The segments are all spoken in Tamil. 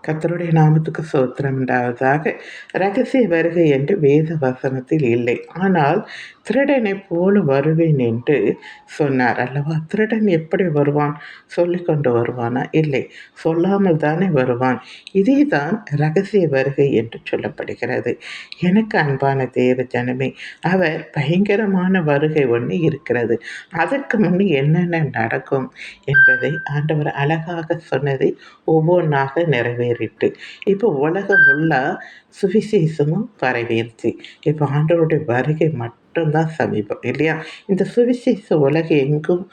கர்த்தருடைய நாமத்துக்கு ஸ்தோத்திரம் உண்டாவதாக. ரகசிய வருகை என்று வேத வசனத்தில் இல்லை. ஆனால் திருடனைப் போல வருவேன் என்று சொன்னார் அல்லவா? திருடன் எப்படி வருவான்? சொல்லிக்கொண்டு வருவானா? இல்லை. சொல்லாமல் தானே வருவான். இதேதான் ரகசிய வருகை என்று சொல்லப்படுகிறது. எனக்கு அன்பான தேவ ஜனமே, அவர் பயங்கரமான வருகை ஒன்று இருக்கிறது. அதற்கு முன் என்னென்ன நடக்கும் என்பதை ஆண்டவர் அழகாக சொன்னதை ஒவ்வொன்றாக நிறைவேறிட்டு இப்போ உலகம் ஃபுல்லாக சுவிசேஷமும் பரவிருச்சு. இப்போ ஆண்டவருடைய வருகை மட்டும்தான் சமீபம் இல்லையா? இந்த சுவிசேஷ உலகம் எங்கும்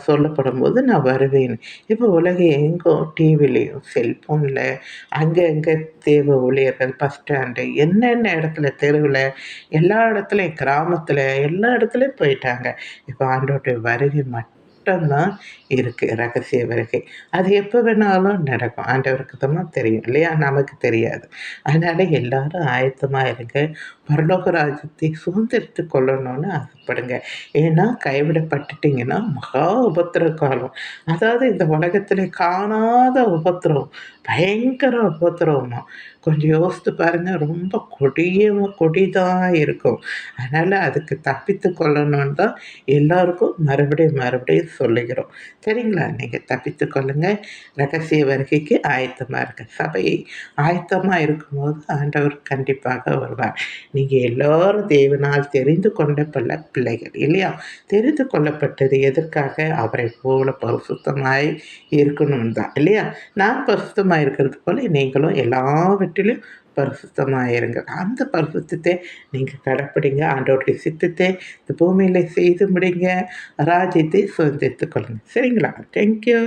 சொல்லப்படும் போது நான் வருவேன். இப்போ உலகம் எங்கும் டிவிலையும் செல்ஃபோனில் அங்கே தேவ ஊழியர்கள் பஸ் ஸ்டாண்டு என்னென்ன இடத்துல தெருவில் எல்லா இடத்துலையும் கிராமத்தில் எல்லா இடத்துலையும் போயிட்டாங்க. இப்போ ஆண்டவருடைய வருகை மட்டும்தான் இருக்குது, ரகசிய வருகை. அது எப்போ வேணாலும் நடக்கும். ஆண்டவருக்கு தான் தெரியும் இல்லையா? நமக்கு தெரியாது. அதனால் எல்லாரும் ஆயத்தமாக இருங்க. பரலோக ராஜ்யத்தை சுதந்திரித்து கொள்ளணும்னு ஆசைப்படுங்க. ஏன்னா கைவிடப்பட்டுட்டிங்கன்னா மகா உபத்திர காலம். அதாவது இந்த உலகத்தில் காணாத உபத்திரம், பயங்கர உபத்திரவமா. கொஞ்சம் யோசித்து பாருங்கள். ரொம்ப கொடிதாக இருக்கும். அதனால் அதுக்கு தப்பித்து கொள்ளணும்னு தான் எல்லாருக்கும் மறுபடியும் சொல்லுகிறோம். சரிங்களா? நீங்கள் தப்பித்து கொள்ளுங்க. ரகசிய வருகைக்கு ஆயத்தமாக இருங்க. சபையை ஆயத்தமாக இருக்கும்போது ஆண்டவர் கண்டிப்பாக வருவார். நீங்கள் எல்லோரும் தேவனால் தெரிந்து கொண்ட பிள்ளைகள் இல்லையா? தெரிந்து கொள்ளப்பட்டது எதற்காக? அவரை போல பரிசுத்தமாய் இருக்கணும் தான் இல்லையா? நான் பரிசுத்தமாக இருக்கிறது போல நீங்களும் எல்லாவற்றிலும் பரிசுத்தமாக இருங்க. அந்த பரிசுத்தத்தை நீங்கள் கடைப்பிடிங்க. ஆண்டவருடைய சித்தத்தை இந்த பூமியில் செய்து முடிங்க. ராஜ்யத்தை சுதந்திரித்துக் கொள்ளுங்க. சரிங்களா? தேங்க்யூ.